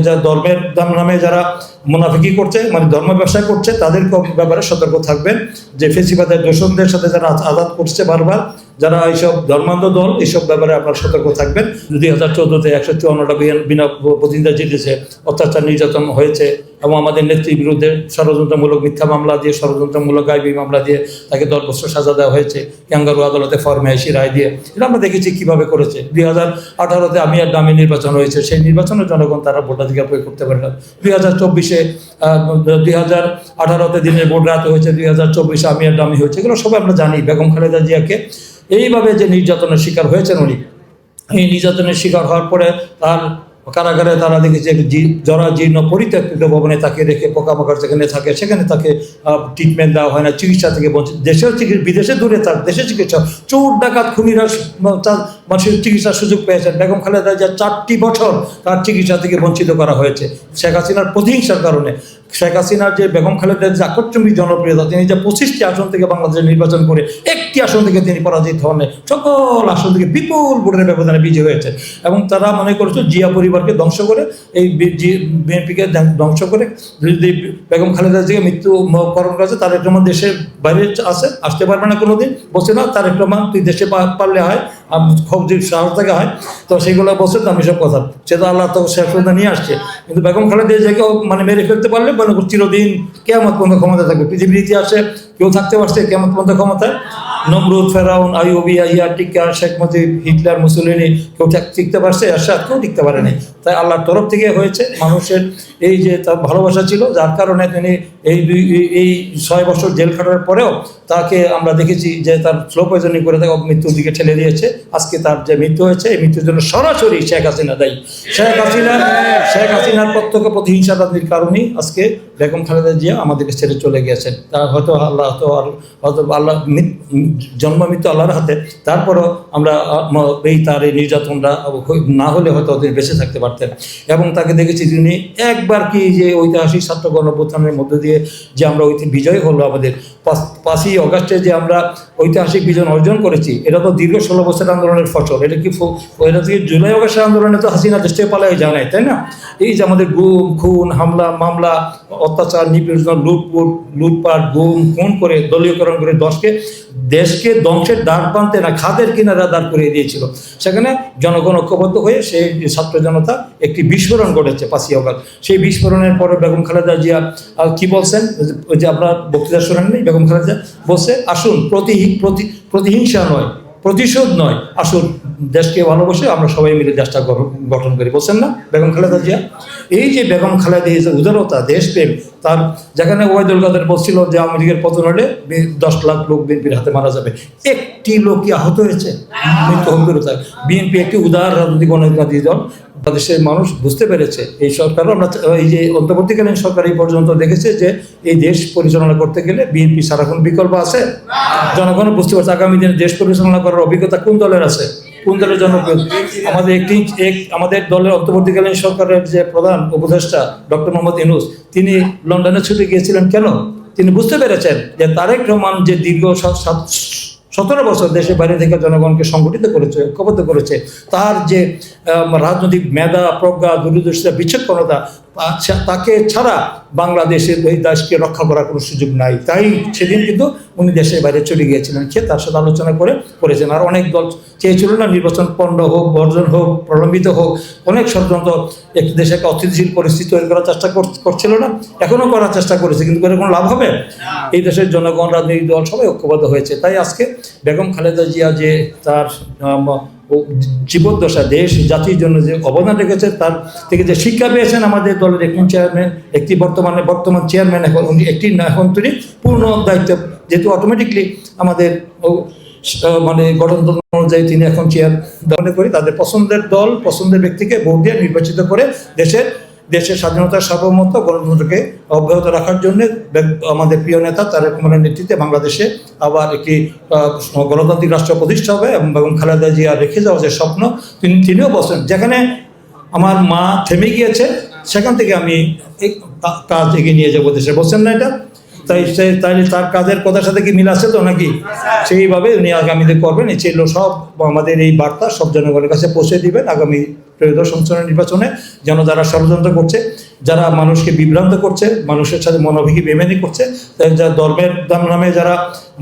যা ধর্মের নামে যারা মুনাফিকি করছে, মানে ধর্ম ব্যবসা করছে, তাদের ব্যাপারে সতর্ক থাকবেন যে ফেসিবাদের দোষণদের সাথে যারা আঘাত করছে বারবার, যারা এইসব ধর্মান্ধ দল, এইসব ব্যাপারে আপনারা সতর্ক থাকবেন। 2014-তে 154টা বিনা প্রতিনিধি জিতেছে, অত্যাচার নির্যাতন হয়েছে এবং আমাদের নেত্রীর বিরুদ্ধে ষড়যন্ত্রমূলক মিথ্যা মামলা দিয়ে, ষড়যন্ত্রমূলক গায়েবী মামলা দিয়ে তাকে 10 বছর সাজা দেওয়া হয়েছে ক্যাঙ্গারু আদালতে ফরমায়েশি রায় দিয়ে। এটা আমরা দেখেছি কীভাবে করেছে। 2018-তে আমি আর দামি নির্বাচন হয়েছে, সেই নির্বাচনের জনগণ তারা ভোটাধিকার প্রয়োগ করতে পারে না। 2018-তে দিনের ভোট রাত হয়েছে, 2024-এ আমি আর দামি হয়েছে, এগুলো সবাই আমরা জানি। বেগম খালেদা জিয়াকে এইভাবে যে নির্যাতনের শিকার হয়েছেন উনি, এই নির্যাতনের শিকার হওয়ার পরে তার কারাগারে তারা দেখেছে জরাজীর্ণ পরিত্যক্ত ভবনে তাকে রেখে, পোকামাকড় যেখানে থাকে সেখানে তাকে ট্রিটমেন্ট দেওয়া হয় না, চিকিৎসা থেকে বঞ্চিত। দেশের চিকিৎসা, বিদেশে দূরে থাক, দেশের চিকিৎসা, চোর ডাকাত খুনিরা মানুষের চিকিৎসার সুযোগ পেয়েছেন। বেগম খালেদা জিয়া 4টি বছর তার চিকিৎসা থেকে বঞ্চিত করা হয়েছে শেখ হাসিনার প্রতিহিংসার কারণে। শেখ হাসিনার যে বেগম খালেদার যে আকস্মিক জনপ্রিয়তা, তিনি যে 25টি আসন থেকে বাংলাদেশে নির্বাচন করে 1টি আসন থেকে তিনি পরাজিত হন, সকল আসন থেকে বিপুল ভোটের ব্যবধানে বিজয়ী হয়েছে। এবং তারা মনে করেছে জিয়া পরিবারকে ধ্বংস করে, এই বিএনপিকে ধ্বংস করে যদি বেগম খালেদা জিয়াকে মৃত্যুবরণ করেছে, তারেক রহমান দেশের বাইরে আছে, আসতে পারবে না কোনোদিন, বলছে না তারেক রহমান তুই দেশে পারলে হয়, খুব যে সাহস থেকে হয়, তো সেগুলো বলছে তো আমি সব কথা, সে তো আল্লাহ তো শেষ পর্যন্ত নিয়ে আসছে। কিন্তু বেগম খালেদা জিয়াকে মানে মেরে ফেলতে পারলে মনে করছি চিরদিন কিয়ামত পর্যন্ত ক্ষমতা থাকবে। পৃথিবীর ইতিহাসে কেউ থাকতে পারছে কিয়ামত পর্যন্ত ক্ষমতায়? নমরুদ, ফেরাউন, আইয়ুবী, টিকা, শেখ মুজিব, হিটলার, মুসলিনি, কেউ টিকতে পারছে? এরশাদ, কেউ টিকতে পারেনি। তাই আল্লাহর তরফ থেকে হয়েছে। মানুষের এই যে তার ভালোবাসা ছিল, যার কারণে তিনি এই 6 বছর জেল খাটার পরেও তাকে আমরা দেখেছি যে তার স্লো পয়জনিং করে তাকে মৃত্যুর দিকে ঠেলে দিয়েছে। আজকে তার যে মৃত্যু হয়েছে, এই মৃত্যুর জন্য সরাসরি শেখ হাসিনা দায়ী। শেখ হাসিনার প্রত্যক্ষ প্রতিহিংসাবাদীর কারণেই আজকে বেগম খালেদা জিয়া আমাদেরকে ছেড়ে চলে গিয়েছেন। তার হয়তো আল্লাহ জন্ম মৃত্যু আল্লাহর হাতে, তারপরও আমরা তার এই নির্যাতনটা না হলে হয়তো তিনি বেঁচে থাকতে পারতেন। এবং তাকে দেখেছি তিনি একবার কি যে ঐতিহাসিক ছাত্র গণঅভ্যুত্থানের মধ্যে দিয়ে যে আমরা বিজয় হলো, আমাদের 5ই অগাস্টে যে আমরা ঐতিহাসিক বিজয় অর্জন করেছি, এটা তো দীর্ঘ 16 বছর আন্দোলনের ফসল। এটা কি এটা থেকে জুলাই অগাস্টের আন্দোলনে তো হাসিনা দেশ থেকে পালাই যায় নাই, তাই না? এই যে আমাদের গুম, খুন, হামলা, মামলা, অত্যাচার, নিপীড়ন, লুটপাট, গুম, খুন করে দলীয়করণ করে দেশকে ধ্বংসের দ্বার প্রান্তে না খাদের কিনারা দাঁড় করিয়ে দিয়েছিল। সেখানে জনগণ ঐক্যবদ্ধ হয়ে সেই ছাত্র জনতা একটি বিস্ফোরণ ঘটেছে 5ই অগাস্ট। সেই বিস্ফোরণের পরে বেগম খালেদা জিয়া কি বলছেন, ওই যে আপনার বক্তৃতা শোনেননি, বেগম খালেদা জিয়া বলছে আসুন প্রতিহিংসা নয়, প্রতিশোধ নয়, আসুন দেশকে ভালোবাসে আমরা সবাই মিলে দেশটা গঠন করি, বলছেন না বেগম খালেদা জিয়া? এই যে বেগম খালেদা জিয়া উদারতা, দেশপ্রেম, তার যেখানে ওবায়দুল কাদের বলছিল যে আওয়ামী লীগের পতন হলে 10 লাখ লোক বিএনপির হাতে মারা যাবে, একটি লোক কি আহত হয়েছে? মৃত্যু হতে বিএনপি একটি উদার রাজনৈতিক গণতান্ত্রিক দল। বাংলাদেশের মানুষ বুঝতে পেরেছে, এই সরকারও আমরা এই যে অন্তর্বর্তীকালীন সরকার এই পর্যন্ত দেখেছে যে এই দেশ পরিচালনা করতে গেলে বিএনপি ছাড়া কোনো বিকল্প আছে? জনগণ বুঝতে পারছে আগামী দিনে দেশ পরিচালনা করার অভিজ্ঞতা কোন দলের আছে, কোন দলের জনপ্রিয়? আমাদের দলের অন্তর্বর্তীকালীন সরকারের যে প্রধান উপদেষ্টা ডক্টর মোহাম্মদ ইউনূস, তিনি লন্ডনে ছুটে গিয়েছিলেন কেন? তিনি বুঝতে পেরেছেন যে তারেক রহমান যে দীর্ঘ 17 বছর দেশের বাইরে থেকে জনগণকে সংগঠিত করেছে, ঐক্যবদ্ধ করেছে, তার যে রাজনৈতিক মেধা, প্রজ্ঞা, দূরদর্শিতা, বিচক্ষণতা, তাকে ছাড়া বাংলাদেশের এই দেশকে রক্ষা করার কোনো সুযোগ নাই। তাই সেদিন কিন্তু উনি দেশের বাইরে চলে গিয়েছিলেন, তার সাথে আলোচনা করেছেন। আর অনেক দল চেয়েছিল না নির্বাচন পণ্ড হোক, বর্জন হোক, প্রলম্বিত হোক, অনেক ষড়যন্ত্র একটি দেশে একটা অস্থিতিশীল পরিস্থিতি তৈরি করার চেষ্টা করছিল না, এখনও করার চেষ্টা করেছে, কিন্তু করে কোনো লাভ হবে? এই দেশের জনগণ, রাজনৈতিক দল সবাই ঐক্যবদ্ধ হয়েছে। তাই আজকে বেগম খালেদা জিয়া যে তার জীবদ্দশা দেশ জাতির জন্য যে অবদান রেখেছে, তার থেকে যে শিক্ষা পেয়েছেন আমাদের দলের একটি বর্তমান চেয়ারম্যান, এখন তিনি পূর্ণ দায়িত্ব, যেহেতু অটোমেটিকলি আমাদের মানে গঠনতন্ত্র অনুযায়ী তিনি এখন চেয়ার মনে করি তাদের পছন্দের দল, পছন্দের ব্যক্তিকে ভোট দিয়ে নির্বাচিত করে দেশের স্বাধীনতার সার্বভৌমত্ব, গণতন্ত্রকে অব্যাহত রাখার জন্য আমাদের প্রিয় নেতা তারেক রহমানের নেতৃত্বে বাংলাদেশে আবার একটি গণতান্ত্রিক রাষ্ট্র প্রতিষ্ঠা হবে এবং খালেদা জিয়া রেখে যাওয়া যে স্বপ্ন তিনিও বলছেন, যেখানে আমার মা থেমে গিয়েছে সেখান থেকে আমি এই কাজ এগিয়ে নিয়ে যাবো দেশে, বলছেন না এটা? তাই তার কাজের কথার সাথে কি মিল আছে তো নাকি? সেইভাবে উনি আগামীতে করবেন। এই ছিল সব আমাদের এই বার্তা সব জনগণের কাছে পৌঁছে দিবেন। আগামী ত্রয়োদশ সংসদের নির্বাচনে যেন যারা ষড়যন্ত্র করছে, যারা মানুষকে বিভ্রান্ত করছে, মানুষের সাথে মোনাফিকি বেইমানি করছে, যারা ধর্মের নামে যারা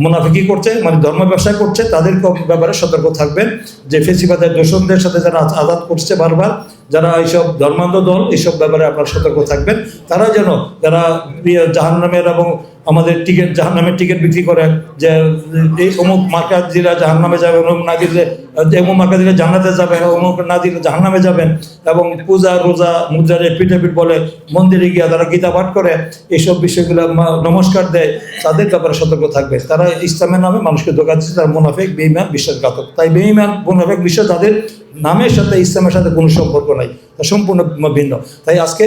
মোনাফিকি করছে, মানে ধর্ম ব্যবসা করছে, তাদের ব্যাপারে সতর্ক থাকবেন। যে ফেসিবাদের দোষরদের সাথে যারা আঘাত করছে বারবার, যারা এইসব ধর্মান্ধ দল, এইসব ব্যাপারে আপনারা সতর্ক থাকবেন। তারা যেন যারা জাহান্নামের এবং আমাদের টিকিট জাহান্নামের টিকিট বিক্রি করে, যে এই অমুক মার্কা দিলে জাহান্নামে যাবে, অমুক না দিলে অমুক মার্কা দিলে জান্নাতে যাবে, অমুক না দিলে জাহান্নামে যাবেন, এবং পূজা রোজা মুদ্রার এপিট বলে মন্দিরে গিয়ে তারা গীতা পাঠ করে, এইসব বিষয়গুলো নমস্কার দেয়, তাদের ব্যাপারে সতর্ক থাকবে। তারা ইসলামের নামে মানুষকে ধোঁকা দিচ্ছে, তারা মুনাফিক, বেঈমান, বিশ্বাসঘাতক। তাই বেঈমান, মুনাফিক, বিশ্বাস, তাদের নামের সাথে ইসলামের সাথে কোনো সম্পর্ক নাই, তা সম্পূর্ণ ভিন্ন। তাই আজকে